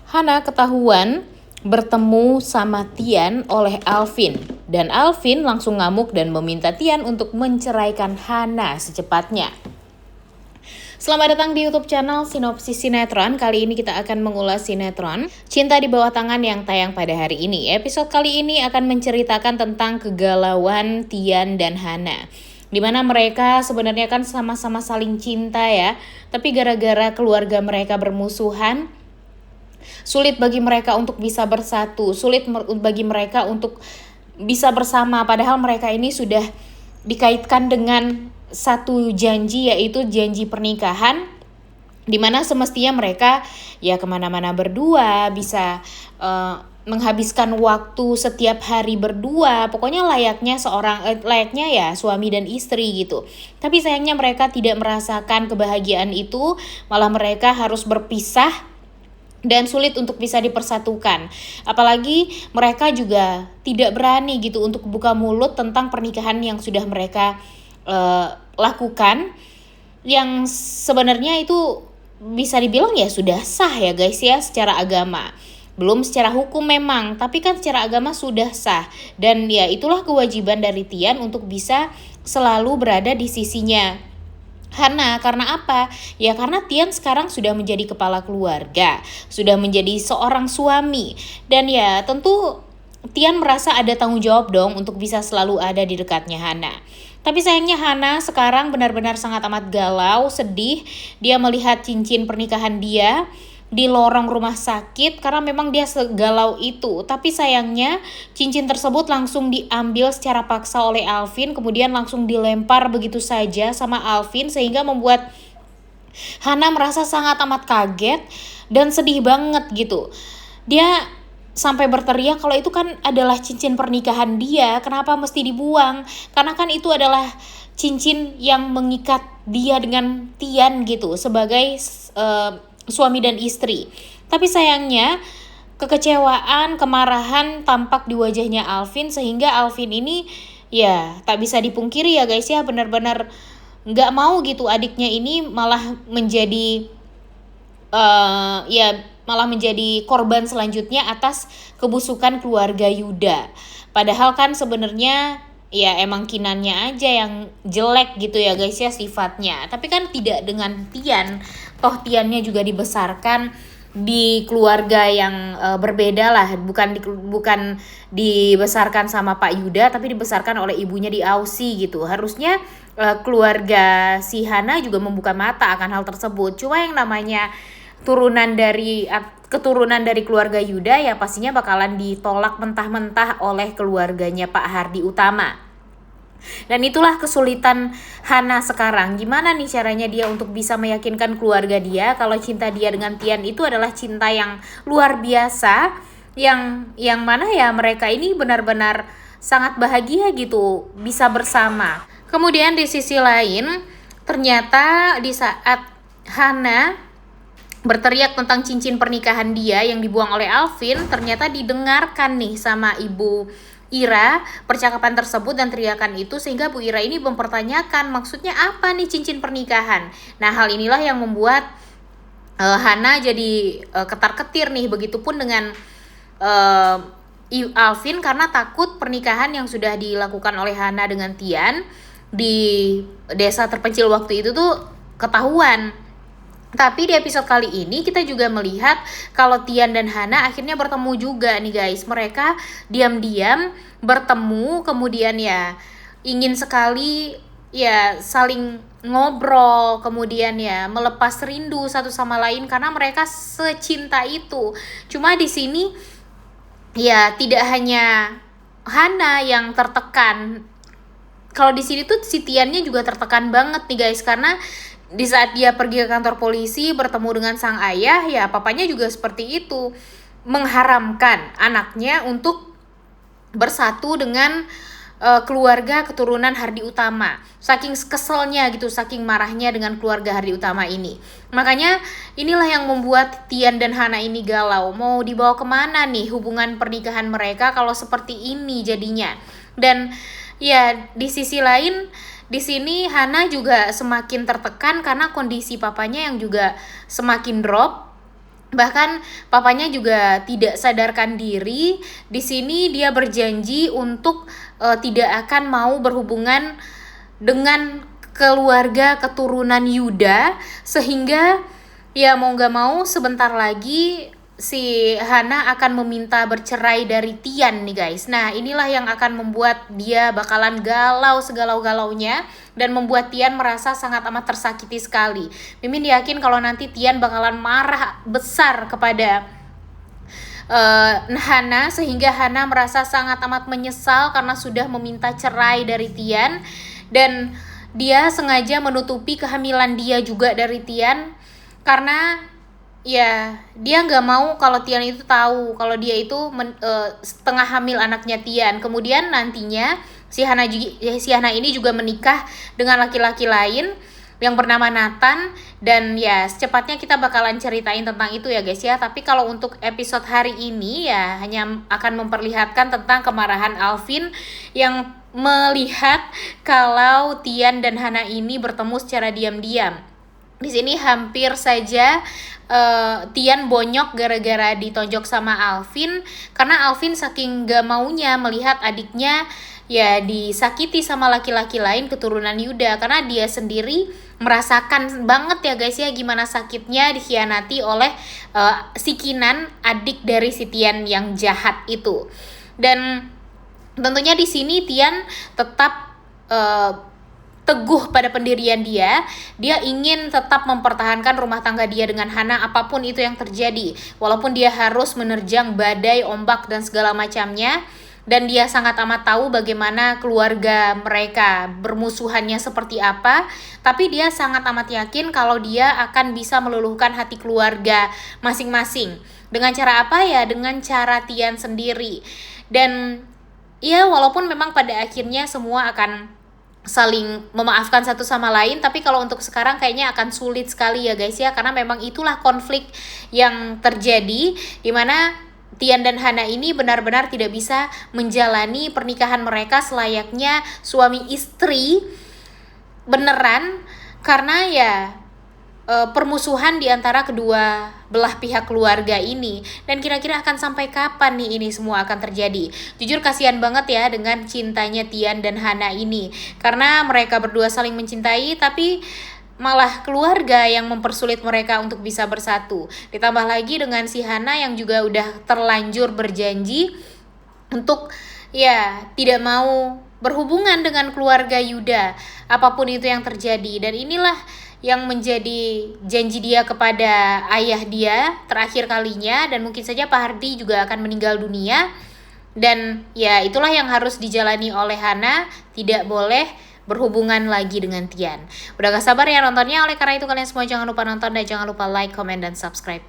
Hana ketahuan bertemu sama Tian oleh Alvin. Dan Alvin langsung ngamuk dan meminta Tian untuk menceraikan Hana secepatnya. Selamat datang di YouTube channel Sinopsis Sinetron. Kali ini kita akan mengulas sinetron Cinta di Bawah Tangan yang tayang pada hari ini. Episode kali ini akan menceritakan tentang kegalauan Tian dan Hana, dimana mereka sebenarnya kan sama-sama saling cinta ya, tapi gara-gara keluarga mereka bermusuhan, sulit bagi mereka untuk bisa bersatu, sulit bagi mereka untuk bisa bersama, padahal mereka ini sudah dikaitkan dengan satu janji, yaitu janji pernikahan, dimana semestinya mereka ya kemana-mana berdua, bisa menghabiskan waktu setiap hari berdua, pokoknya layaknya ya suami dan istri gitu. Tapi sayangnya mereka tidak merasakan kebahagiaan itu, malah mereka harus berpisah dan sulit untuk bisa dipersatukan. Apalagi mereka juga tidak berani gitu untuk buka mulut tentang pernikahan yang sudah mereka lakukan, yang sebenarnya itu bisa dibilang ya sudah sah ya guys ya secara agama. Belum secara hukum memang, tapi kan secara agama sudah sah. Dan ya itulah kewajiban dari Tian untuk bisa selalu berada di sisinya Hana. Karena apa? Ya karena Tian sekarang sudah menjadi kepala keluarga, sudah menjadi seorang suami. Dan ya tentu Tian merasa ada tanggung jawab dong untuk bisa selalu ada di dekatnya Hana. Tapi sayangnya Hana sekarang benar-benar sangat amat galau, sedih. Dia melihat cincin pernikahan dia di lorong rumah sakit karena memang dia segalau itu. Tapi sayangnya cincin tersebut langsung diambil secara paksa oleh Alvin, kemudian langsung dilempar begitu saja sama Alvin, sehingga membuat Hana merasa sangat amat kaget dan sedih banget gitu. Dia sampai berteriak kalau itu kan adalah cincin pernikahan dia, kenapa mesti dibuang? Karena kan itu adalah cincin yang mengikat dia dengan Tian gitu sebagai suami dan istri. Tapi sayangnya kekecewaan, kemarahan tampak di wajahnya Alvin, sehingga Alvin ini ya tak bisa dipungkiri ya guys ya, benar-benar nggak mau gitu adiknya ini malah menjadi malah menjadi korban selanjutnya atas kebusukan keluarga Yuda. Padahal kan sebenarnya ya emang Kinannya aja yang jelek gitu ya guys ya sifatnya. Tapi kan tidak dengan Tian. Toh Tiannya juga dibesarkan di keluarga yang berbeda lah, bukan dibesarkan sama Pak Yuda, tapi dibesarkan oleh ibunya di Aussie gitu. Harusnya keluarga si Hana juga membuka mata akan hal tersebut. Cuma yang namanya keturunan dari keluarga Yuda ya pastinya bakalan ditolak mentah-mentah oleh keluarganya Pak Hardi Utama. Dan itulah kesulitan Hana sekarang. Gimana nih caranya dia untuk bisa meyakinkan keluarga dia kalau cinta dia dengan Tian itu adalah cinta yang luar biasa, yang mana ya mereka ini benar-benar sangat bahagia gitu bisa bersama. Kemudian di sisi lain, ternyata di saat Hana berteriak tentang cincin pernikahan dia yang dibuang oleh Alvin, ternyata didengarkan nih sama Ibu Ira percakapan tersebut dan teriakan itu, sehingga Bu Ira ini mempertanyakan maksudnya apa nih cincin pernikahan. Nah hal inilah yang membuat Hana jadi ketar-ketir nih, begitupun dengan Alvin karena takut pernikahan yang sudah dilakukan oleh Hana dengan Tian di desa terpencil waktu itu tuh ketahuan. Tapi di episode kali ini kita juga melihat kalau Tian dan Hana akhirnya bertemu juga nih guys. Mereka diam-diam bertemu, kemudian ya ingin sekali ya saling ngobrol, kemudian ya melepas rindu satu sama lain karena mereka secinta itu. Cuma di sini ya tidak hanya Hana yang tertekan. Kalau di sini tuh si Tiannya juga tertekan banget nih guys, karena di saat dia pergi ke kantor polisi bertemu dengan sang ayah, ya papanya juga seperti itu, mengharamkan anaknya untuk bersatu dengan keluarga keturunan Hardi Utama. Saking keselnya gitu, saking marahnya dengan keluarga Hardi Utama ini. Makanya inilah yang membuat Tian dan Hana ini galau. Mau dibawa kemana nih hubungan pernikahan mereka kalau seperti ini jadinya. Dan ya di sisi lain, di sini Hana juga semakin tertekan karena kondisi papanya yang juga semakin drop. Bahkan papanya juga tidak sadarkan diri. Di sini dia berjanji untuk tidak akan mau berhubungan dengan keluarga keturunan Yuda, sehingga ya mau gak mau sebentar lagi si Hana akan meminta bercerai dari Tian nih guys. Nah inilah yang akan membuat dia bakalan galau segalau-galaunya dan membuat Tian merasa sangat amat tersakiti sekali. Mimin yakin kalau nanti Tian bakalan marah besar kepada Hana, sehingga Hana merasa sangat amat menyesal karena sudah meminta cerai dari Tian, dan dia sengaja menutupi kehamilan dia juga dari Tian karena ya dia nggak mau kalau Tian itu tahu kalau dia itu setengah hamil anaknya Tian. Kemudian nantinya si Hana ini juga menikah dengan laki-laki lain yang bernama Nathan, dan ya secepatnya kita bakalan ceritain tentang itu ya guys ya. Tapi kalau untuk episode hari ini ya hanya akan memperlihatkan tentang kemarahan Alvin yang melihat kalau Tian dan Hana ini bertemu secara diam-diam. Di sini hampir saja Tian bonyok gara-gara ditonjok sama Alvin, karena Alvin saking gak maunya melihat adiknya ya disakiti sama laki-laki lain keturunan Yuda, karena dia sendiri merasakan banget ya guys ya gimana sakitnya dikhianati oleh si Kinan, adik dari si Tian yang jahat itu. Dan tentunya di sini Tian tetap teguh pada pendirian dia. Dia ingin tetap mempertahankan rumah tangga dia dengan Hana apapun itu yang terjadi, walaupun dia harus menerjang badai, ombak dan segala macamnya. Dan dia sangat amat tahu bagaimana keluarga mereka bermusuhannya seperti apa, tapi dia sangat amat yakin kalau dia akan bisa meluluhkan hati keluarga masing-masing. Dengan cara apa ya? Dengan cara Tian sendiri. Dan ya walaupun memang pada akhirnya semua akan saling memaafkan satu sama lain, tapi kalau untuk sekarang kayaknya akan sulit sekali ya guys ya, karena memang itulah konflik yang terjadi, dimana Tian dan Hana ini benar-benar tidak bisa menjalani pernikahan mereka selayaknya suami istri beneran, karena ya permusuhan di antara kedua belah pihak keluarga ini. Dan kira-kira akan sampai kapan nih ini semua akan terjadi? Jujur kasihan banget ya dengan cintanya Tian dan Hana ini, karena mereka berdua saling mencintai tapi malah keluarga yang mempersulit mereka untuk bisa bersatu. Ditambah lagi dengan si Hana yang juga udah terlanjur berjanji untuk ya tidak mau berhubungan dengan keluarga Yuda apapun itu yang terjadi. Dan inilah yang menjadi janji dia kepada ayah dia terakhir kalinya, dan mungkin saja Pak Hardi juga akan meninggal dunia. Dan ya itulah yang harus dijalani oleh Hana, tidak boleh berhubungan lagi dengan Tian. Udah gak sabar ya nontonnya, oleh karena itu kalian semua jangan lupa nonton dan jangan lupa like, comment, dan subscribe.